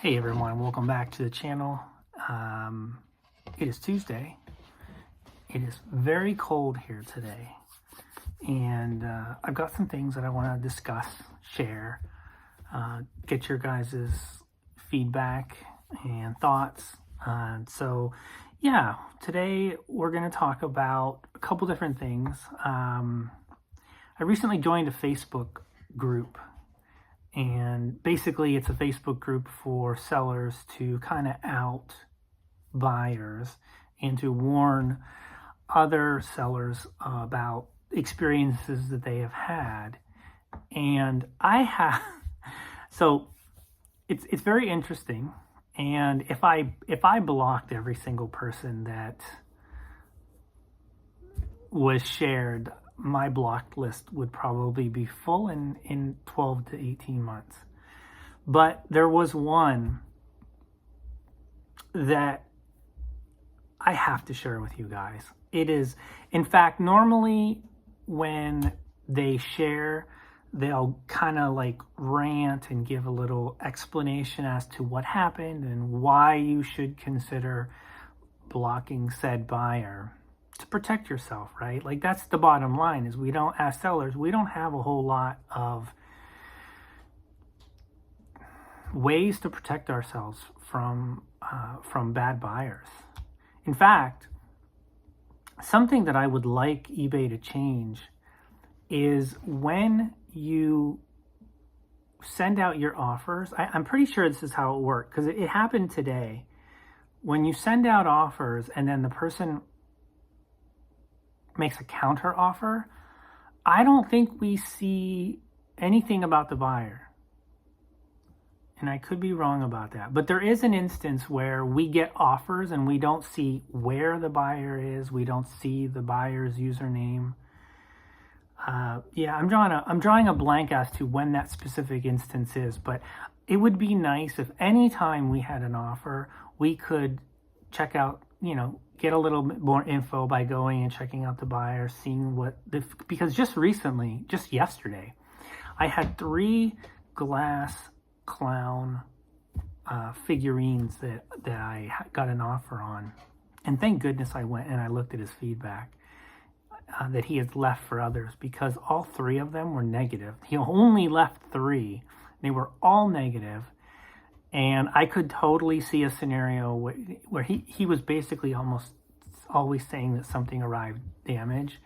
Hey everyone, welcome back to the channel. It is Tuesday. It is very cold here today, and I've got some things that I want to discuss, share, get your guys' feedback and thoughts. Today we're going to talk about a couple different things. I recently joined a Facebook group. And basically, it's a Facebook group for sellers to kind of out buyers and to warn other sellers about experiences that they have had. And so it's very interesting. And if I blocked every single person that was shared, my blocked list would probably be full in 12 to 18 months. But there was one that I have to share with you guys. It is, in fact, normally when they share, they'll kind of like rant and give a little explanation as to what happened and why you should consider blocking said buyer to protect yourself, right? Like, that's the bottom line, is we don't, as sellers, we don't have a whole lot of ways to protect ourselves from bad buyers. In fact, something that I would like eBay to change is when you send out your offers. I'm pretty sure this is how it worked, because it happened today. When you send out offers and then the person makes a counter offer, I don't think we see anything about the buyer. And I could be wrong about that. But there is an instance where we get offers and we don't see where the buyer is. We don't see the buyer's username. I'm drawing a blank as to when that specific instance is. But it would be nice if any time we had an offer, we could check out, get a little bit more info by going and checking out the buyer, seeing because just yesterday, I had 3 glass clown figurines that I got an offer on. And thank goodness I went and I looked at his feedback that he had left for others, because all 3 of them were negative. He only left 3. They were all negative. And I could totally see a scenario where he was basically almost always saying that something arrived damaged.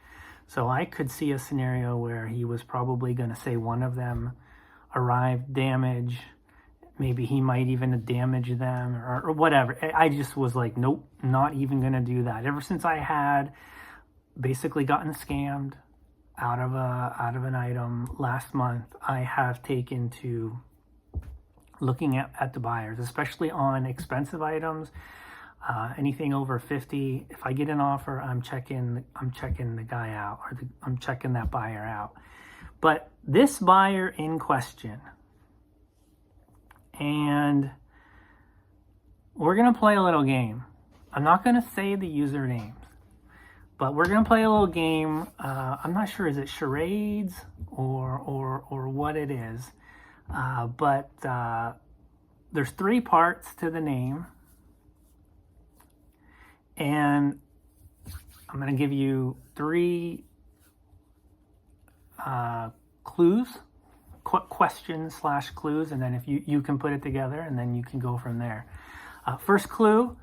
So I could see a scenario where he was probably going to say one of them arrived damaged. Maybe he might even damage them or whatever. I just was like, nope, not even going to do that. Ever since I had basically gotten scammed out of an item last month, I have taken to looking at the buyers, especially on expensive items, anything over 50. If I get an offer, I'm checking the guy out, or I'm checking that buyer out. But this buyer in question, and we're gonna play a little game. I'm not gonna say the usernames, but we're gonna play a little game. I'm not sure, is it charades or what it is? But there's 3 parts to the name, and I'm going to give you 3 clues, questions/clues, and then if you can put it together, and then you can go from there. First clue,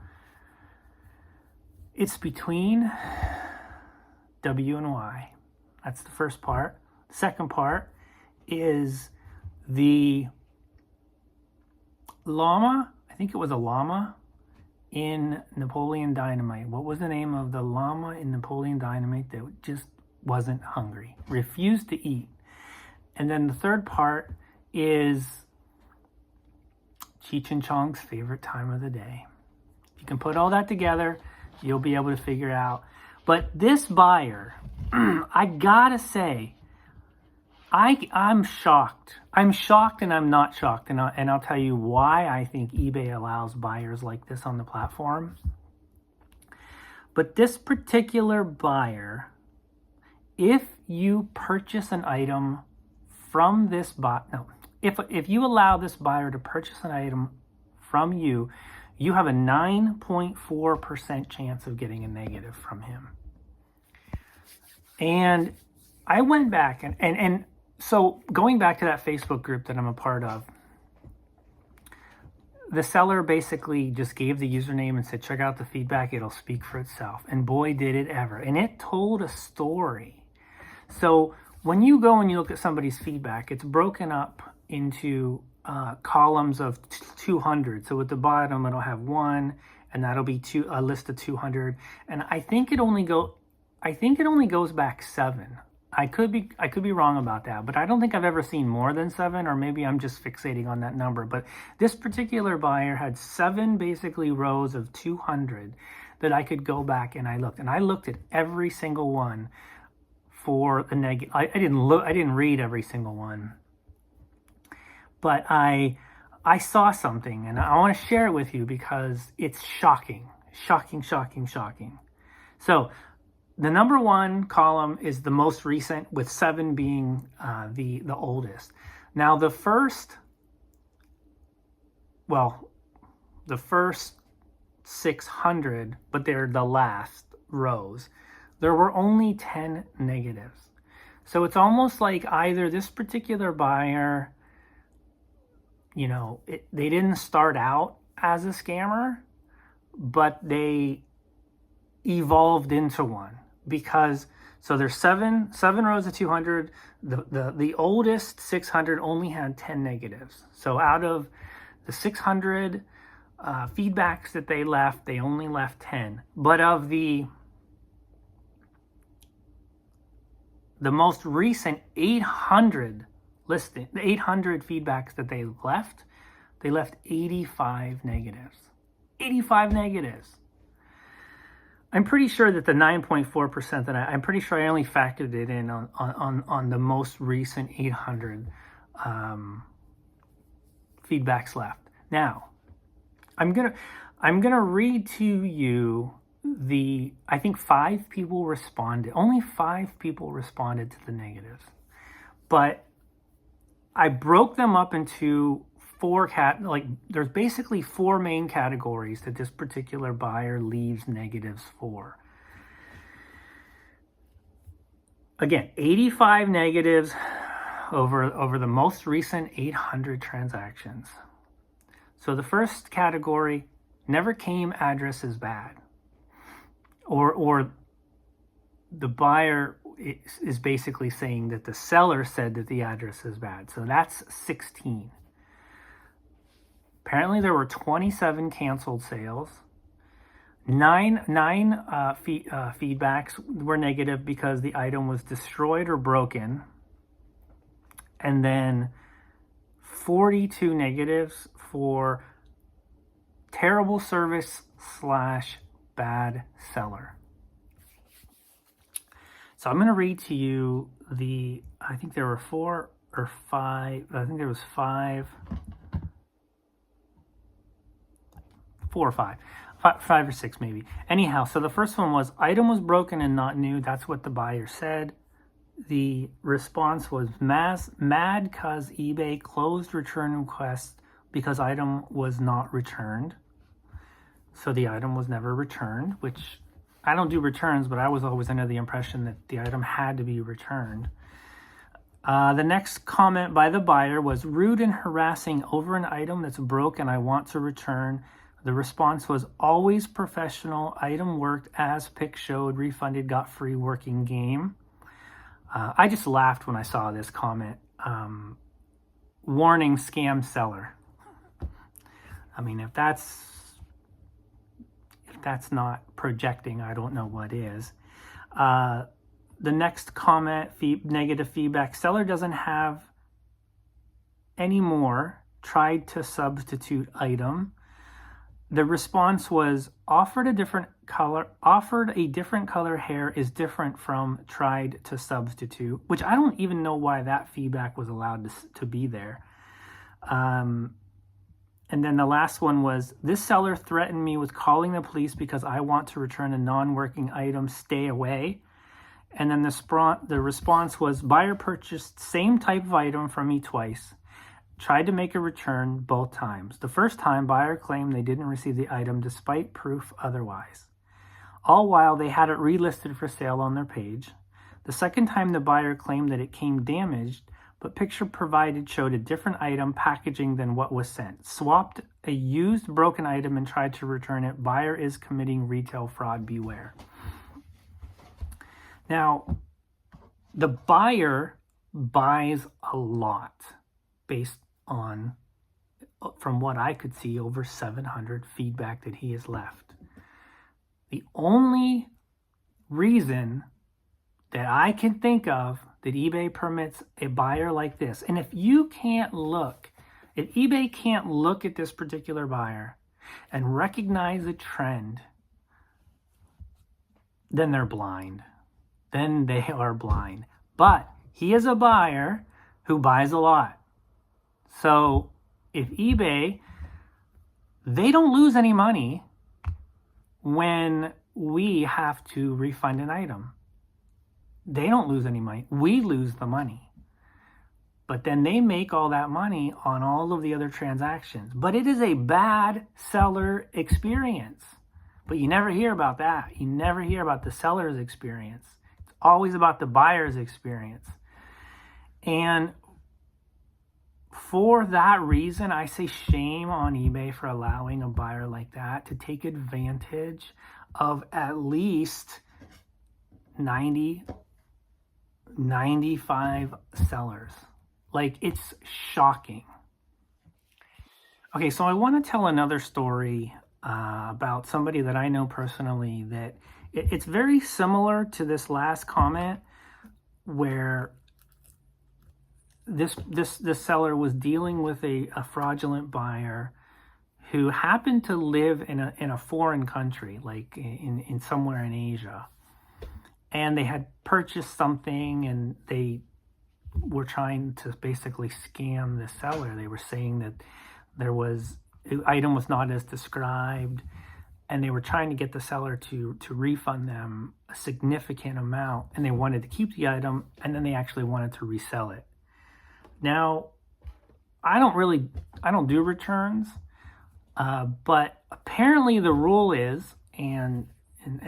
it's between W and Y. That's the first part. The second part is the llama, I think it was a llama in Napoleon Dynamite. What was the name of the llama in Napoleon Dynamite that just wasn't hungry, refused to eat? And then the third part is Cheech and Chong's favorite time of the day. If you can put all that together, you'll be able to figure out. But this buyer, I gotta say, I'm shocked. I'm shocked and I'm not shocked. And I'll tell you why I think eBay allows buyers like this on the platform. But this particular buyer, if you purchase an item from this if you allow this buyer to purchase an item from you, you have a 9.4% chance of getting a negative from him. And I went back and so going back to that Facebook group that I'm a part of, the seller basically just gave the username and said, check out the feedback, it'll speak for itself. And boy, did it ever. And it told a story. So when you go and you look at somebody's feedback, it's broken up into columns of 200. So at the bottom, it'll have 1, and that'll be a list of 200. And I think it only goes back 7. I could be wrong about that, but I don't think I've ever seen more than 7, or maybe I'm just fixating on that number. But this particular buyer had 7 basically rows of 200 that I could go back and I looked at every single one for the negative. I didn't read every single one, but I saw something and I want to share it with you because it's shocking. So the number 1 column is the most recent, with 7 being the oldest. Now the first 600, but they're the last rows, there were only 10 negatives. So it's almost like either this particular buyer, they didn't start out as a scammer, but they evolved into one. Because so there's seven rows of 200. The oldest 600 only had 10 negatives. So out of the 600 feedbacks that they left, they only left 10. But of the most recent 800 listing, the 800 feedbacks that they left 85 negatives. 85 negatives. I'm pretty sure that the 9.4% that I'm pretty sure I only factored it in on the most recent 800 feedbacks left. Now, I'm gonna read to you I think 5 people responded. Only 5 people responded to the negatives, but I broke them up into 4 there's basically 4 main categories that this particular buyer leaves negatives for. Again, 85 negatives over the most recent 800 transactions. So the first category, never came, address is bad. Or the buyer is basically saying that the seller said that the address is bad. So that's 16. Apparently there were 27 canceled sales. 9 feedbacks were negative because the item was destroyed or broken. And then 42 negatives for terrible service / bad seller. So I'm going to read to you I think there were 4 or 5, I think there was 5 or 6 maybe. Anyhow, so the first one was, item was broken and not new. That's what the buyer said. The response was, mad cause eBay closed return request because item was not returned. So the item was never returned, which I don't do returns, but I was always under the impression that the item had to be returned. The next comment by the buyer was, rude and harassing over an item that's broken, I want to return. The response was, always professional, item worked as pic showed, refunded, got free, working game. I just laughed when I saw this comment. Warning, scam seller. I mean, if that's not projecting, I don't know what is. The next comment, negative feedback, seller doesn't have any more, tried to substitute item. The response was, offered a different color hair is different from tried to substitute, which I don't even know why that feedback was allowed to be there. And then the last one was, this seller threatened me with calling the police because I want to return a non-working item, stay away. And then the response was, buyer purchased same type of item from me twice. tried to make a return both times. The first time, buyer claimed they didn't receive the item despite proof otherwise, all while they had it relisted for sale on their page. The second time, the buyer claimed that it came damaged, but picture provided showed a different item packaging than what was sent. Swapped a used broken item and tried to return it. Buyer is committing retail fraud. Beware. Now, the buyer buys a lot based on, from what I could see, over 700 feedback that he has left. The only reason that I can think of that eBay permits a buyer like this, and if eBay can't look at this particular buyer and recognize a trend, then they're blind. Then they are blind. But he is a buyer who buys a lot. So if eBay, they don't lose any money when we have to refund an item. They don't lose any money. We lose the money. But then they make all that money on all of the other transactions. But it is a bad seller experience. But you never hear about that. You never hear about the seller's experience. It's always about the buyer's experience. And for that reason, I say shame on eBay for allowing a buyer like that to take advantage of at least 95 sellers. Like, it's shocking. Okay, so I want to tell another story about somebody that I know personally that it's very similar to this last comment, where this seller was dealing with a fraudulent buyer who happened to live in a foreign country, like in somewhere in Asia. And they had purchased something and they were trying to basically scam the seller. They were saying that the item was not as described, and they were trying to get the seller to refund them a significant amount, and they wanted to keep the item, and then they actually wanted to resell it. Now, I don't do returns, but apparently the rule is, and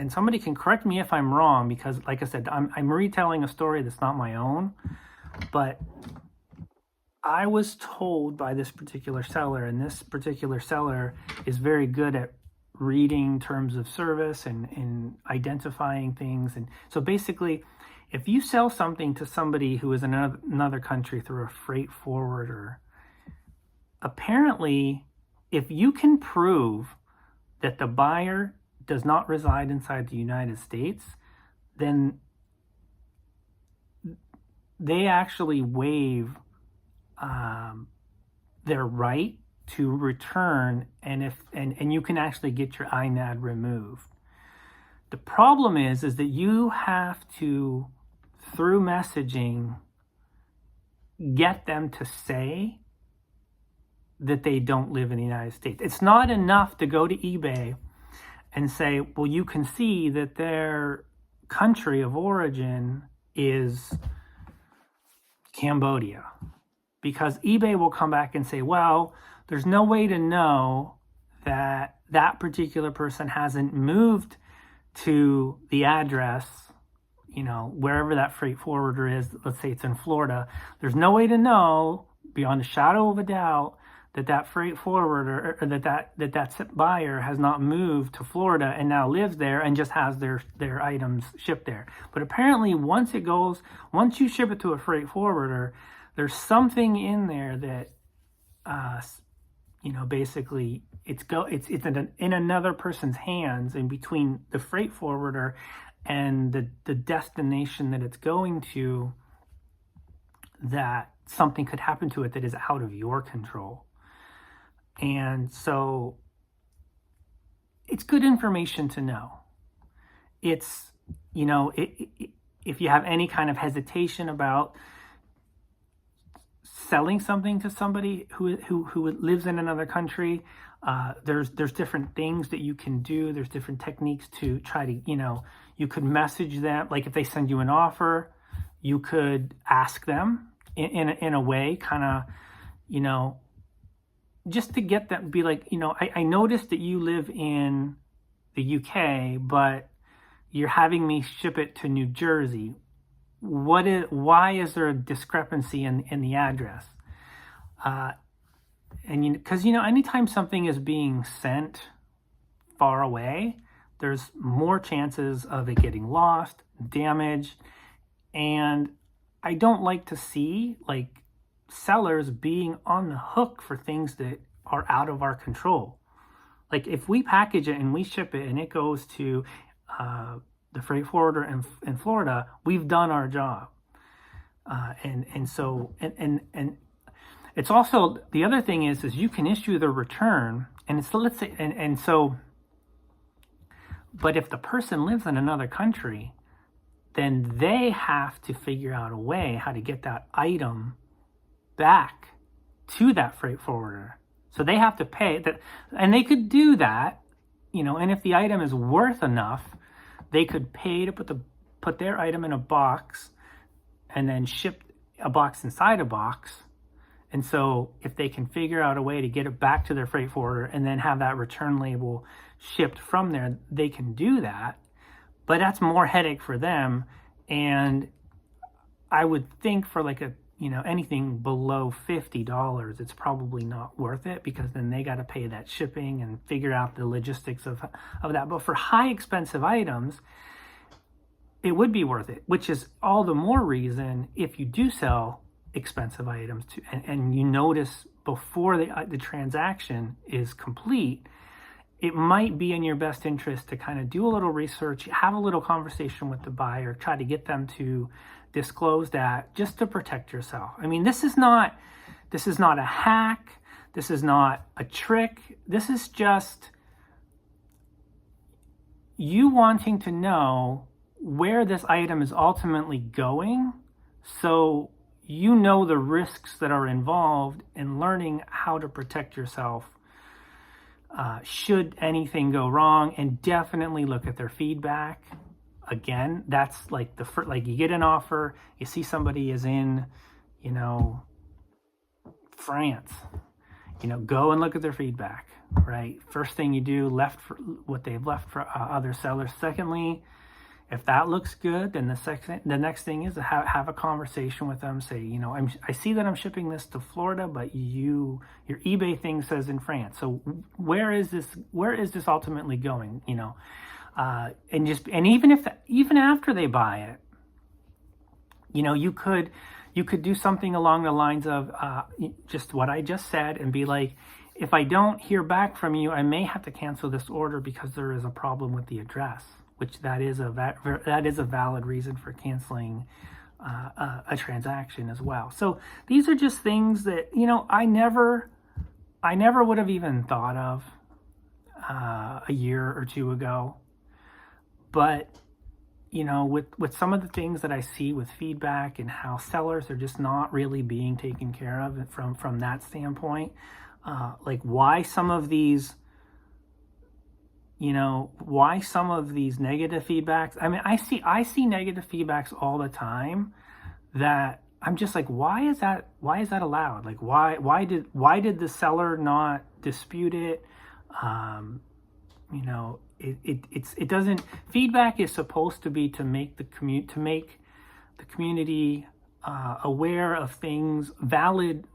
somebody can correct me if I'm wrong, because like I said, I'm retelling a story that's not my own, but I was told by this particular seller, and this particular seller is very good at reading terms of service and identifying things. And so basically, if you sell something to somebody who is in another country through a freight forwarder, apparently, if you can prove that the buyer does not reside inside the United States, then they actually waive their right to return, and you can actually get your INAD removed. The problem is that you have to, through messaging, get them to say that they don't live in the United States. It's not enough to go to eBay and say, well, you can see that their country of origin is Cambodia. Because eBay will come back and say, well, there's no way to know that that particular person hasn't moved to the address, wherever that freight forwarder is. Let's say it's in Florida. There's no way to know beyond a shadow of a doubt that freight forwarder, or that buyer has not moved to Florida and now lives there and just has their items shipped there. But apparently once you ship it to a freight forwarder, there's something in there that, basically it's in another person's hands, in between the freight forwarder and the destination that it's going to, that something could happen to it that is out of your control. And so it's good information to know. It's, if you have any kind of hesitation about selling something to somebody who lives in another country, there's different things that you can do. There's different techniques to try to, you could message them. Like if they send you an offer, you could ask them in a way, kind of, you know, just to get that, be like, I noticed that you live in the UK, but you're having me ship it to New Jersey. Why is there a discrepancy in the address? And because anytime something is being sent far away, there's more chances of it getting lost, damaged, and I don't like to see like sellers being on the hook for things that are out of our control. Like if we package it and we ship it and it goes to the freight forwarder in Florida, we've done our job. And it's also, the other thing is you can issue the return, and it's, let's say, and so, but if the person lives in another country, then they have to figure out a way how to get that item back to that freight forwarder. So they have to pay that, and they could do that, and if the item is worth enough, they could pay to put their item in a box and then ship a box inside a box. And so if they can figure out a way to get it back to their freight forwarder and then have that return label shipped from there, they can do that. But that's more headache for them. And I would think for like anything below $50, it's probably not worth it, because then they got to pay that shipping and figure out the logistics of that. But for high expensive items, it would be worth it, which is all the more reason if you do sell expensive items and you notice before the transaction is complete, it might be in your best interest to kind of do a little research, have a little conversation with the buyer, try to get them to disclose that, just to protect yourself. I mean, this is not a hack. This is not a trick. This is just you wanting to know where this item is ultimately going, so you know the risks that are involved in learning how to protect yourself should anything go wrong. And definitely look at their feedback. Again, that's like the first, like you get an offer, you see somebody is in, France, go and look at their feedback, right? First thing you do, what they've left for other sellers. Secondly, if that looks good, then the next thing is to have a conversation with them. Say, I see that I'm shipping this to Florida, but your eBay thing says in France. So where is this ultimately going? And even after they buy it, you could do something along the lines of just what I just said, and be like, if I don't hear back from you, I may have to cancel this order because there is a problem with the address. Which that is a valid reason for canceling a transaction as well. So these are just things that I never would have even thought of a year or two ago. But with some of the things that I see with feedback and how sellers are just not really being taken care of from that standpoint, like why some of these negative feedbacks. I mean, I see negative feedbacks all the time that I'm just like, why is that allowed? Like, why did the seller not dispute it? It doesn't. Feedback is supposed to be to make the community aware of things, valid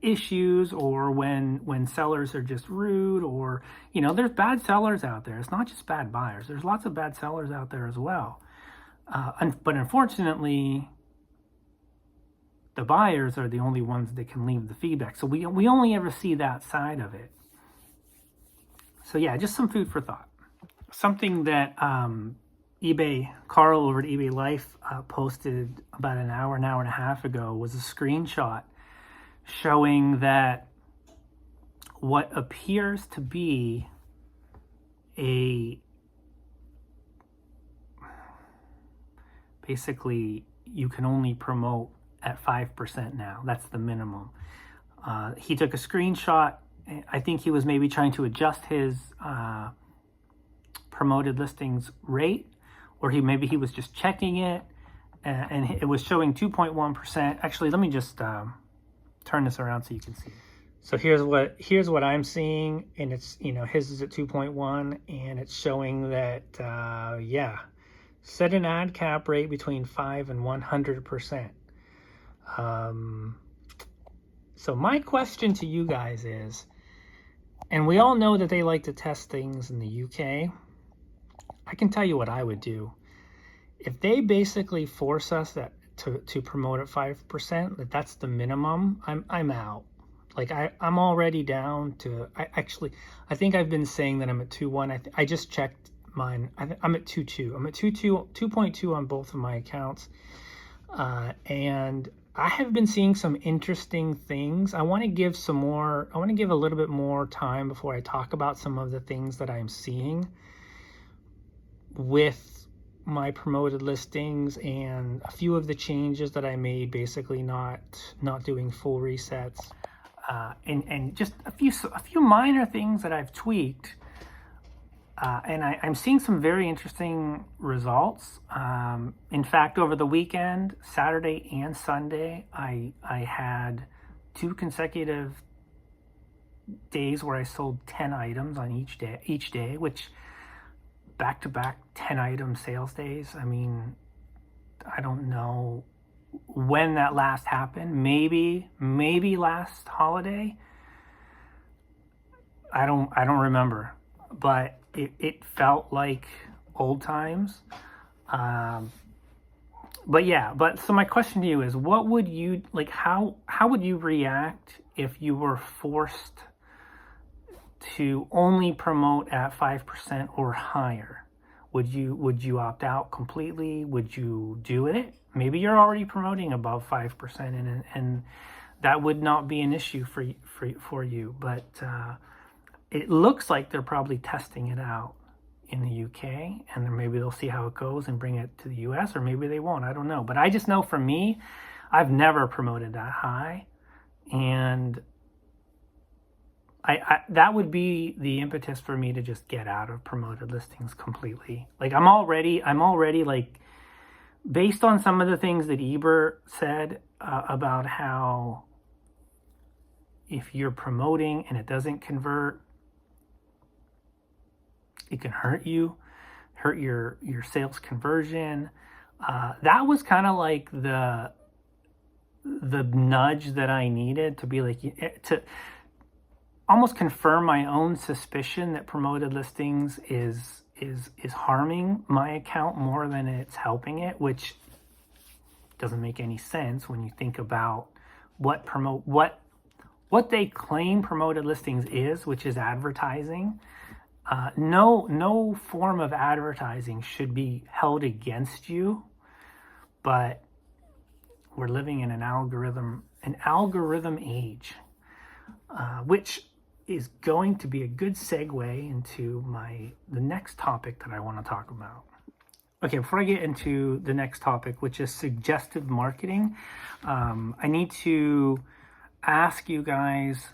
issues, or when sellers are just rude, or there's bad sellers out there. It's not just bad buyers. There's lots of bad sellers out there as well. But unfortunately, the buyers are the only ones that can leave the feedback. So we only ever see that side of it. So yeah, just some food for thought. Something that Carl over at eBay Life posted about an hour and a half ago was a screenshot showing that what appears to be basically you can only promote at 5% now. That's the minimum. He took a screenshot. I think he was maybe trying to adjust his promoted listings rate, or he was just checking it, and it was showing 2.1%. Actually, let me just turn this around so you can see. So here's what I'm seeing, and it's, his is at 2.1, and it's showing that yeah, set an ad cap rate between 5 and 100%. So my question to you guys is, and we all know that they like to test things in the UK. I can tell you what I would do. If they basically force us to promote at 5%, that's the minimum, I'm out. Like I'm already down to, I think I've been saying that I'm at 2.1. I just checked mine. I'm at 2.2. I'm at 2.2 on both of my accounts. And I have been seeing some interesting things. I want to give a little bit more time before I talk about some of the things that I'm seeing with my promoted listings and a few of the changes that I made, basically not doing full resets, and just a few minor things that I've tweaked, and I'm seeing some very interesting results. In fact, over the weekend, Saturday and Sunday, I had 2 consecutive days where I sold 10 items on each day, which back-to-back 10 item sales days. I mean, I don't know when that last happened. Maybe last holiday. I don't remember, but it felt like old times. But yeah, so my question to you is, what would you like? How would you react if you were forced to only promote at 5% or higher? Would you opt out completely? Would you do it? Maybe you're already promoting above 5%, and that would not be an issue for you. But it looks like they're probably testing it out in the UK, and then maybe they'll see how it goes and bring it to the US, or maybe they won't. I don't know. But I just know for me, I've never promoted that high, and I that would be the impetus for me to just get out of promoted listings completely. Like I'm already like, based on some of the things that eBay said about how if you're promoting and it doesn't convert, it can hurt your sales conversion. That was kind of like the nudge that I needed to be like, to almost confirm my own suspicion that promoted listings is harming my account more than it's helping it, which doesn't make any sense when you think about what they claim promoted listings is, which is advertising. No form of advertising should be held against you, but we're living in an algorithm age, which is going to be a good segue into the next topic that I want to talk about. Okay, before I get into the next topic, which is suggestive marketing, I need to ask you guys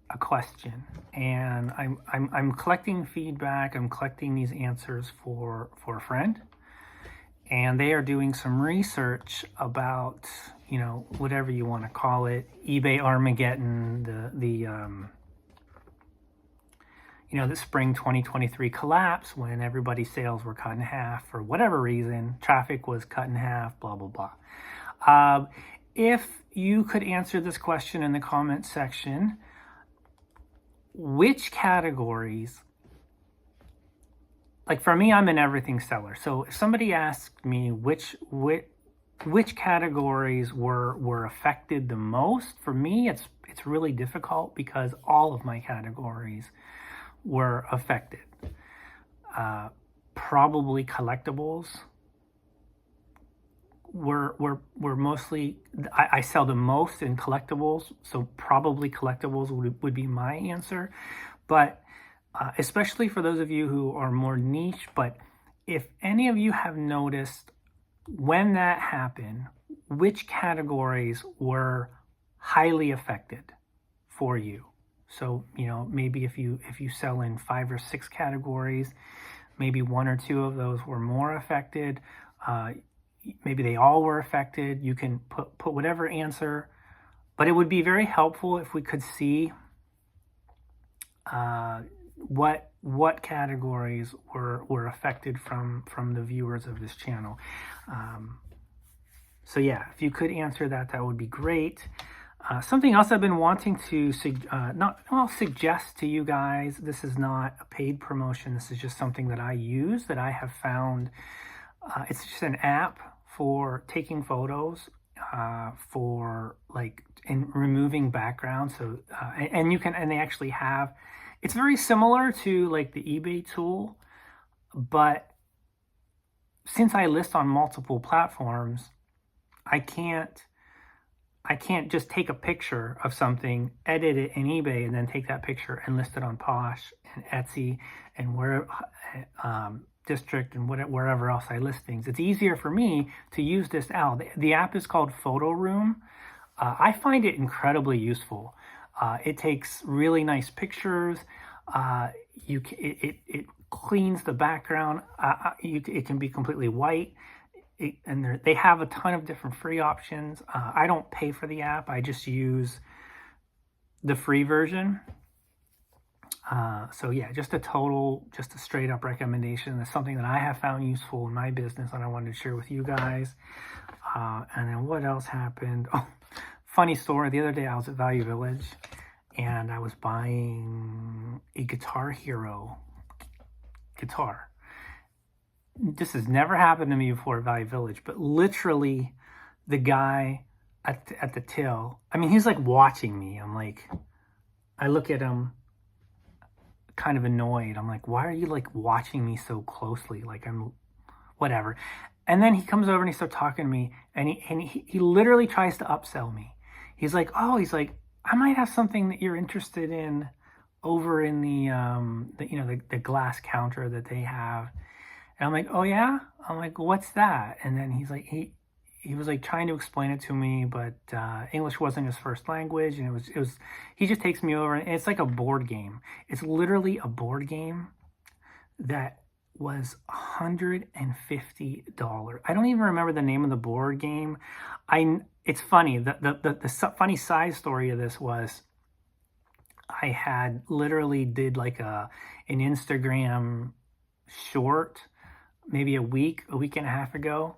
a question, and I'm collecting feedback. I'm collecting these answers for a friend, and they are doing some research about, whatever you want to call it, eBay Armageddon, the spring 2023 collapse when everybody's sales were cut in half for whatever reason, traffic was cut in half, blah, blah, blah. If you could answer this question in the comment section, which categories, like for me, I'm an everything seller. So if somebody asked me which categories were affected the most, for me, it's really difficult because all of my categories were affected. Probably collectibles were mostly, I sell the most in collectibles, so probably collectibles would be my answer. But especially for those of you who are more niche, but if any of you have noticed when that happened, which categories were highly affected for you. So, maybe if you sell in 5 or 6 categories, maybe 1 or 2 of those were more affected. Maybe they all were affected. You can put whatever answer But it would be very helpful if we could see what categories were affected from the viewers of this channel. So yeah, if you could answer that, that would be great. Something else I've been wanting to suggest to you guys. This is not a paid promotion. This is just something that I use, that I have found. It's just an app for taking photos, for like in removing background. So and they actually have. It's very similar to like the eBay tool, but since I list on multiple platforms, I can't just take a picture of something, edit it in eBay, and then take that picture and list it on Posh and Etsy and where District and wherever else I list things. It's easier for me to use this app. The app is called Photo Room. I find it incredibly useful. It takes really nice pictures. It cleans the background. It can be completely white. And they have a ton of different free options. I don't pay for the app. I just use the free version. So yeah, just a straight up recommendation. That's something that I have found useful in my business and I wanted to share with you guys. And then what else happened? Oh, funny story. The other day I was at Value Village and I was buying a Guitar Hero guitar. This has never happened to me before at Value Village, but literally the guy at the till, I mean, he's like watching me. I'm like, I look at him kind of annoyed. I'm like, why are you like watching me so closely? Like I'm whatever. And then he comes over and he starts talking to me and he literally tries to upsell me. He's like, I might have something that you're interested in over in the glass counter that they have. And I'm like, oh yeah? I'm like, what's that? And then he's like, he was like trying to explain it to me, but English wasn't his first language. And it was, he just takes me over and it's like a board game. It's literally a board game that was $150. I don't even remember the name of the board game. It's funny. The funny side story of this was I had literally did like an Instagram short, maybe a week and a half ago,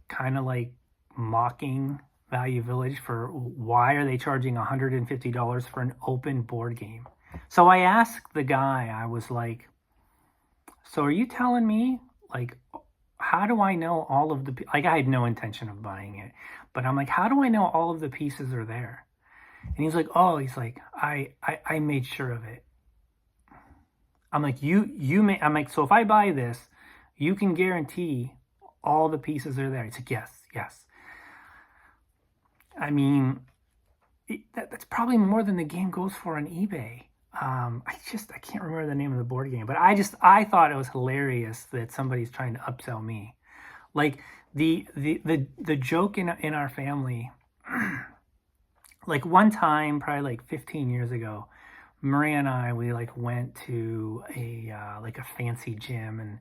kind of like mocking Value Village for why are they charging $150 for an open board game. So I asked the guy, I was like, so are you telling me, like, how do I know all of the, like I had no intention of buying it, but I'm like, how do I know all of the pieces are there? And he's like, I made sure of it. I'm like, I'm like, so if I buy this, you can guarantee all the pieces are there. He's like, yes. I mean, that's probably more than the game goes for on eBay. I can't remember the name of the board game, but I thought it was hilarious that somebody's trying to upsell me. Like the joke in our family, like one time, probably like 15 years ago, Maria and I, we like went to a fancy gym and,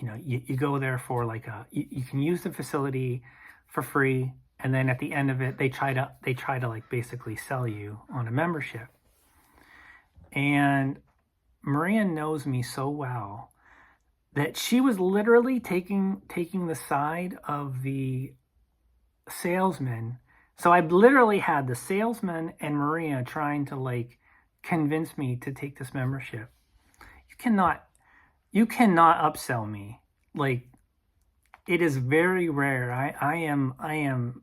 you go there for like you can use the facility for free. And then at the end of it, they try to like basically sell you on a membership. And Maria knows me so well that she was literally taking the side of the salesman. So I literally had the salesman and Maria trying to like convince me to take this membership. You cannot upsell me. Like, it is very rare. I am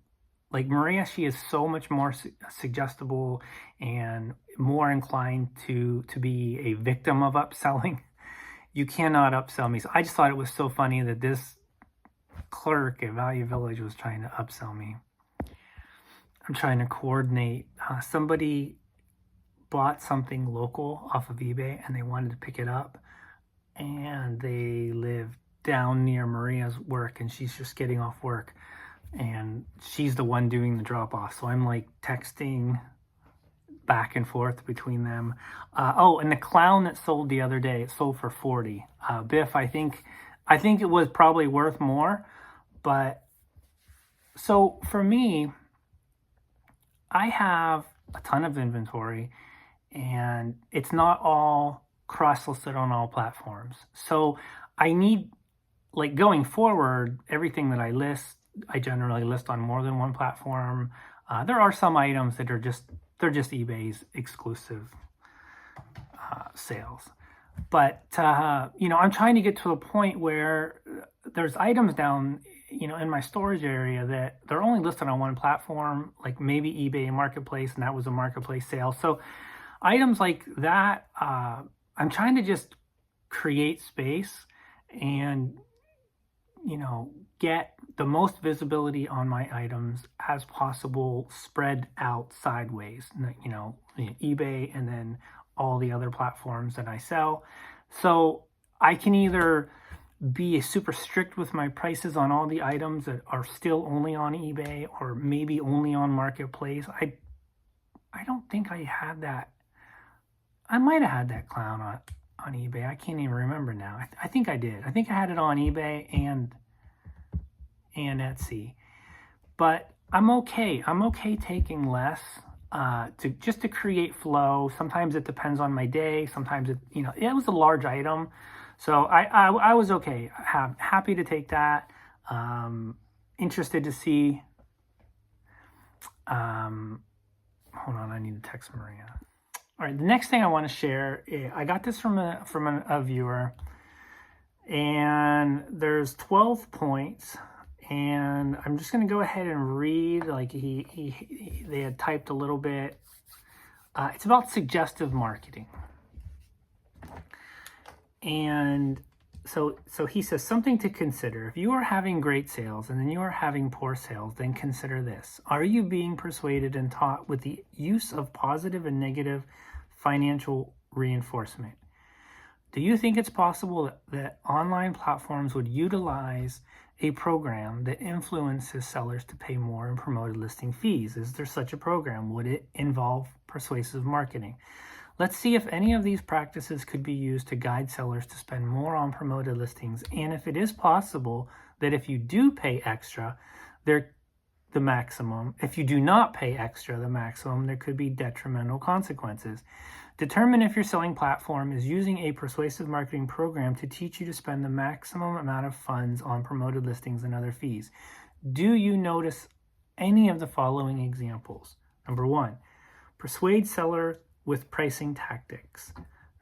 like Maria, she is so much more suggestible and more inclined to be a victim of upselling. You cannot upsell me. So I just thought it was so funny that this clerk at Value Village was trying to upsell me. I'm trying to coordinate. Somebody bought something local off of eBay and they wanted to pick it up. And they live down near Maria's work and she's just getting off work. And she's the one doing the drop off. So I'm like texting back and forth between them. And the clown that sold the other day, it sold for $40. Biff, I think it was probably worth more. But so for me, I have a ton of inventory, and it's not all cross-listed on all platforms. So I need, like, going forward, everything that I list, I generally list on more than one platform. There are some items that are just eBay's exclusive sales. But, I'm trying to get to a point where there's items down, in my storage area that they're only listed on one platform, like maybe eBay Marketplace, and that was a marketplace sale. So items like that, I'm trying to just create space and, get the most visibility on my items as possible, spread out sideways, eBay and then all the other platforms that I sell. So I can either be super strict with my prices on all the items that are still only on eBay or maybe only on Marketplace. I don't think I had that. I might have had that clown on eBay. I can't even remember now. I think I did. I think I had it on eBay and Etsy. But I'm okay. I'm okay taking less to create flow. Sometimes it depends on my day. Sometimes it was a large item, so I was okay. Happy to take that. Interested to see. Hold on, I need to text Maria. All right, the next thing I want to share, I got this from a viewer, and there's 12 points. And I'm just going to go ahead and read, like they had typed a little bit. It's about suggestive marketing. And so he says, something to consider. If you are having great sales and then you are having poor sales, then consider this. Are you being persuaded and taught with the use of positive and negative financial reinforcement? Do you think it's possible that online platforms would utilize a program that influences sellers to pay more in promoted listing fees? Is there such a program? Would it involve persuasive marketing? Let's see if any of these practices could be used to guide sellers to spend more on promoted listings, and if it is possible that if you do pay extra, the maximum. If you do not pay extra, the maximum, there could be detrimental consequences. Determine if your selling platform is using a persuasive marketing program to teach you to spend the maximum amount of funds on promoted listings and other fees. Do you notice any of the following examples? Number 1, persuade seller with pricing tactics.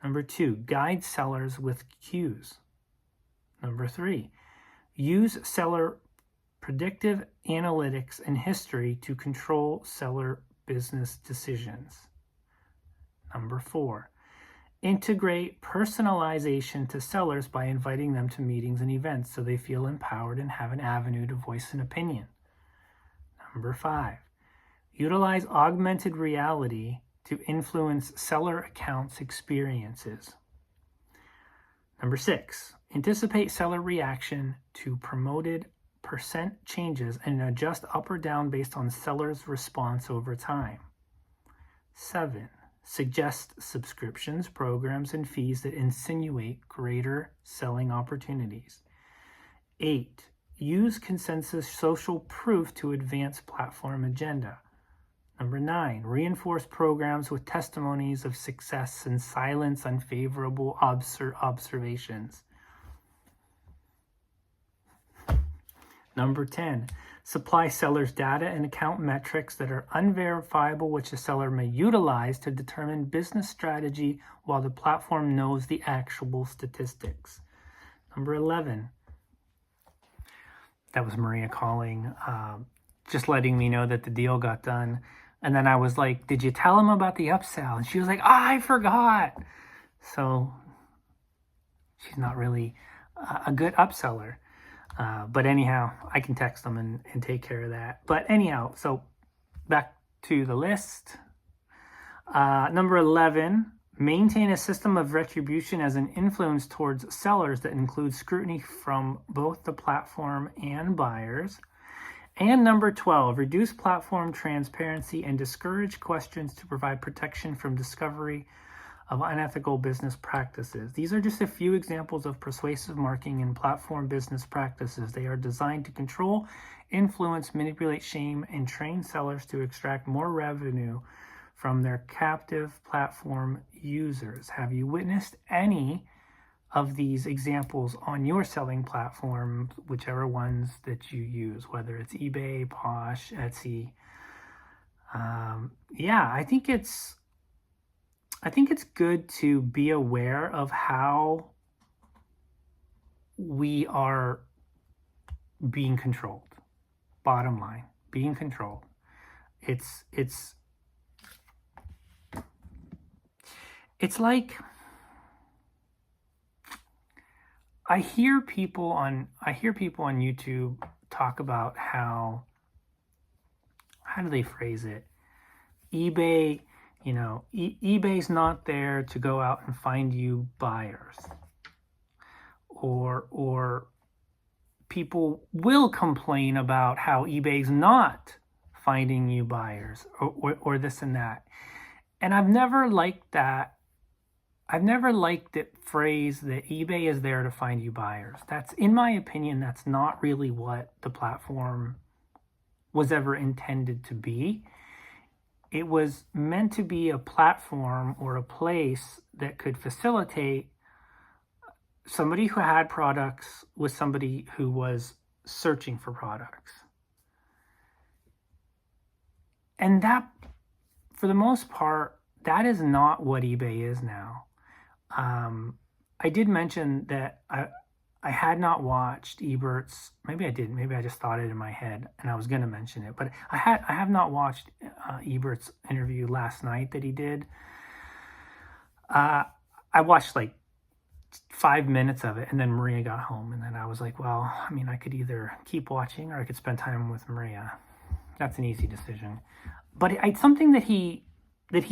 Number 2, guide sellers with cues. Number 3, use seller predictive analytics and history to control seller business decisions. Number 4, integrate personalization to sellers by inviting them to meetings and events so they feel empowered and have an avenue to voice an opinion. Number 5, utilize augmented reality to influence seller accounts experiences. Number 6, anticipate seller reaction to promoted percent changes and adjust up or down based on seller's response over time. 7, suggest subscriptions, programs, and fees that insinuate greater selling opportunities. 8, use consensus social proof to advance platform agenda. Number 9, reinforce programs with testimonies of success and silence unfavorable observations. Number 10, supply sellers data and account metrics that are unverifiable, which a seller may utilize to determine business strategy while the platform knows the actual statistics. Number 11, that was Maria calling, just letting me know that the deal got done. And then I was like, did you tell him about the upsell? And she was like, I forgot. So she's not really a good upseller. But anyhow, I can text them and take care of that. But anyhow, so back to the list. Number 11, maintain a system of retribution as an influence towards sellers that includes scrutiny from both the platform and buyers. And number 12, reduce platform transparency and discourage questions to provide protection from discovery of unethical business practices. These are just a few examples of persuasive marketing and platform business practices. They are designed to control, influence, manipulate, shame, and train sellers to extract more revenue from their captive platform users. Have you witnessed any of these examples on your selling platform, whichever ones that you use, whether it's eBay, Posh, Etsy? Yeah, I think it's good to be aware of how we are being controlled. Bottom line, being controlled. It's like I hear people on YouTube talk about how do they phrase it? eBay, eBay's not there to go out and find you buyers. Or people will complain about how eBay's not finding you buyers or this and that. And I've never liked that. I've never liked the phrase that eBay is there to find you buyers. That's, in my opinion, that's not really what the platform was ever intended to be. It was meant to be a platform or a place that could facilitate somebody who had products with somebody who was searching for products. And that, for the most part, that is not what eBay is now. I did mention that I had not watched Ebert's, maybe I didn't, maybe I just thought it in my head and I was going to mention it, but I have not watched Ebert's interview last night that he did. I watched like 5 minutes of it, and then Maria got home, and then I was like, well, I mean, I could either keep watching or I could spend time with Maria. That's an easy decision. But something that he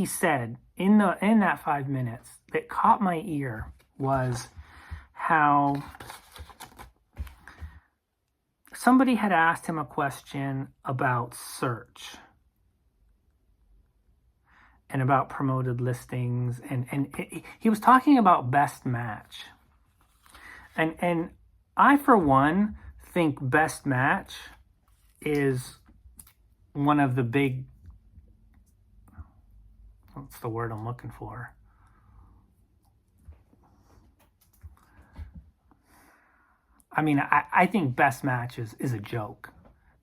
said in that 5 minutes that caught my ear was how somebody had asked him a question about search and about promoted listings, and he was talking about best match. And I, for one, think best match is one of the big, what's the word I'm looking for? I mean, I think best match is a joke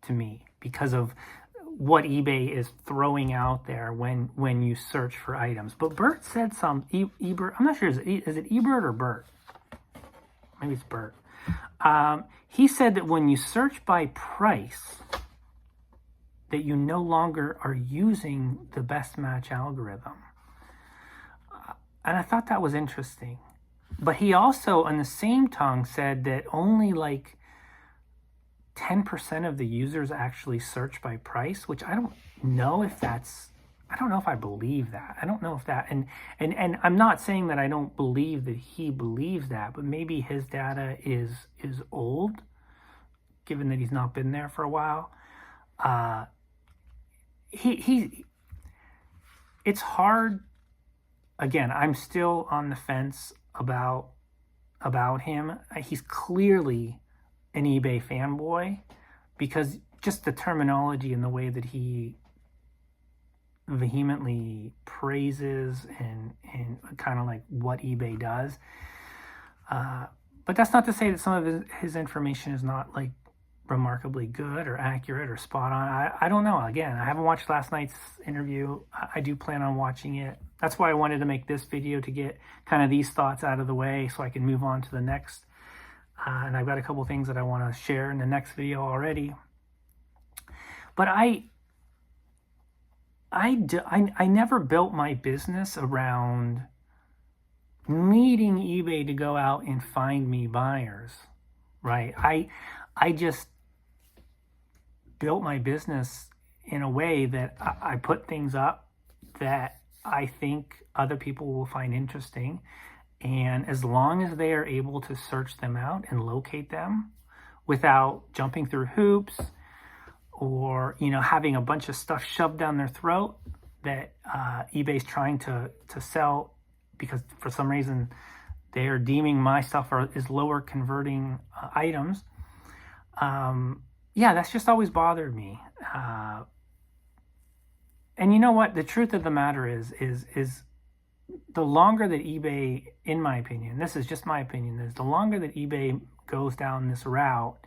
to me because of what eBay is throwing out there when you search for items. But Bert said Ebert, I'm not sure, is it Ebert or Bert? Maybe it's Bert. He said that when you search by price, that you no longer are using the best match algorithm. And I thought that was interesting. But he also, on the same tongue, said that only like 10% of the users actually search by price, which I don't know if I believe that. I don't know if that, and I'm not saying that I don't believe that he believes that, but maybe his data is old, given that he's not been there for a while. It's hard. Again, I'm still on the fence about him. He's clearly an eBay fanboy because just the terminology and the way that he vehemently praises and kind of like what eBay does. But that's not to say that some of his information is not like remarkably good or accurate or spot on. I don't know. Again, I haven't watched last night's interview. I do plan on watching it. That's why I wanted to make this video, to get kind of these thoughts out of the way so I can move on to the next. And I've got a couple things that I want to share in the next video already. But I never built my business around needing eBay to go out and find me buyers, right? I just built my business in a way that I put things up that I think other people will find interesting. And as long as they are able to search them out and locate them without jumping through hoops or, having a bunch of stuff shoved down their throat that eBay's trying to sell because for some reason they are deeming my stuff is lower converting items. Yeah, that's just always bothered me. And you know what? The truth of the matter is the longer that eBay, in my opinion, this is just my opinion, is the longer that eBay goes down this route,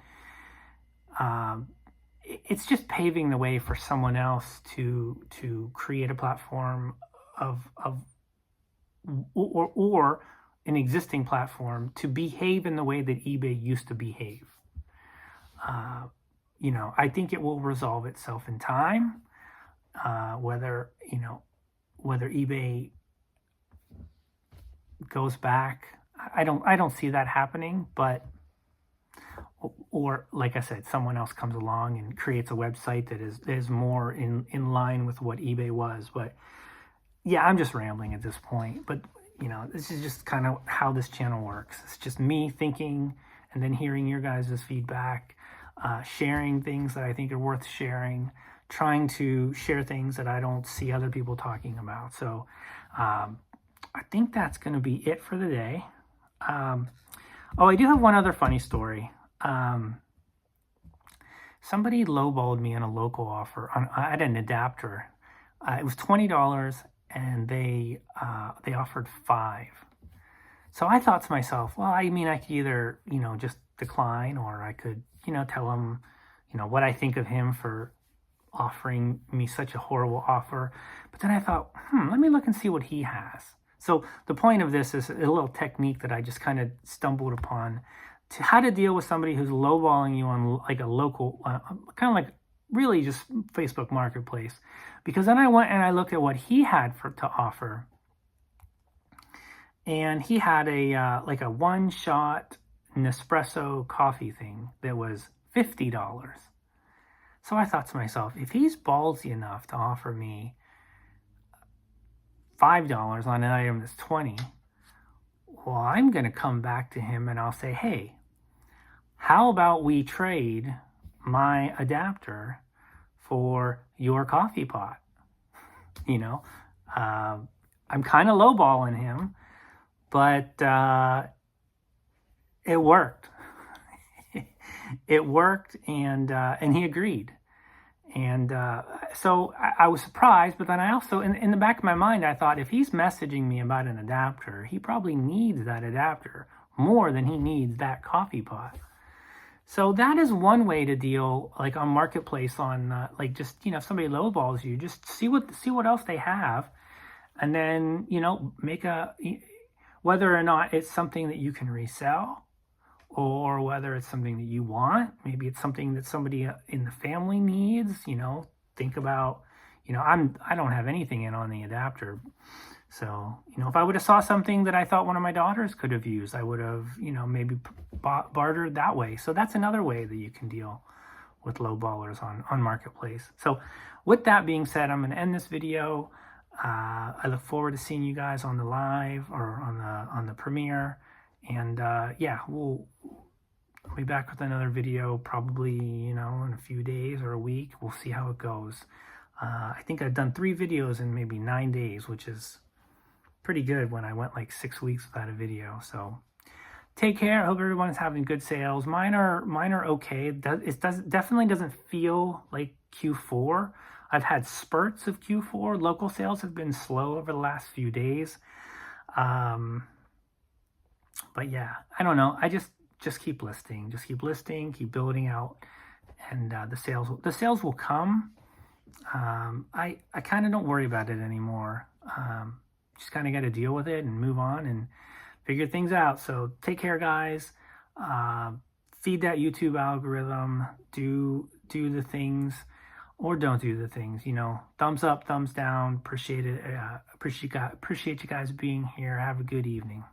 it's just paving the way for someone else to create a platform or an existing platform to behave in the way that eBay used to behave. I think it will resolve itself in time. Whether eBay goes back, I don't see that happening, but or like I said, someone else comes along and creates a website that is more in line with what eBay was. But yeah, I'm just rambling at this point. But this is just kind of how this channel works. It's just me thinking and then hearing your guys' feedback, sharing things that I think are worth sharing, trying to share things that I don't see other people talking about. So I think that's going to be it for the day. I do have one other funny story. Somebody lowballed me on a local offer. I had an adapter. It was $20, and they offered $5. So I thought to myself, well, I could either just decline, or I could tell him what I think of him for offering me such a horrible offer. But then I thought, let me look and see what he has. So the point of this is a little technique that I just kind of stumbled upon to how to deal with somebody who's lowballing you on like a local, kind of like really just Facebook Marketplace. Because then I went and I looked at what he had to offer. And he had a like a one-shot Nespresso coffee thing that was $50. So I thought to myself, if he's ballsy enough to offer me $5 on an item that's $20, well, I'm going to come back to him and I'll say, hey, how about we trade my adapter for your coffee pot? I'm kind of lowballing him, but it worked. It worked, and he agreed. And so I was surprised, but then I also, in the back of my mind, I thought, if he's messaging me about an adapter, he probably needs that adapter more than he needs that coffee pot. So that is one way to deal, like on Marketplace, on like just, if somebody lowballs you, just see what else they have, and then, make whether or not it's something that you can resell, or whether it's something that you want. Maybe it's something that somebody in the family needs. Think about, I don't have anything in on the adapter. So, if I would have saw something that I thought one of my daughters could have used, I would have, maybe bartered that way. So that's another way that you can deal with lowballers on Marketplace. So with that being said, I'm going to end this video. I look forward to seeing you guys on the live or on the premiere. And yeah, we'll be back with another video probably, in a few days or a week. We'll see how it goes. I think I've done 3 videos in maybe 9 days, which is pretty good when I went like 6 weeks without a video. So take care. I hope everyone's having good sales. Mine are okay. It definitely doesn't feel like Q4. I've had spurts of Q4. Local sales have been slow over the last few days. But yeah, I don't know. I just keep listing, keep building out, and the sales will come. I kind of don't worry about it anymore. Just kind of got to deal with it and move on and figure things out. So take care, guys. Feed that YouTube algorithm. Do the things, or don't do the things. Thumbs up, thumbs down. Appreciate it. Appreciate you guys being here. Have a good evening.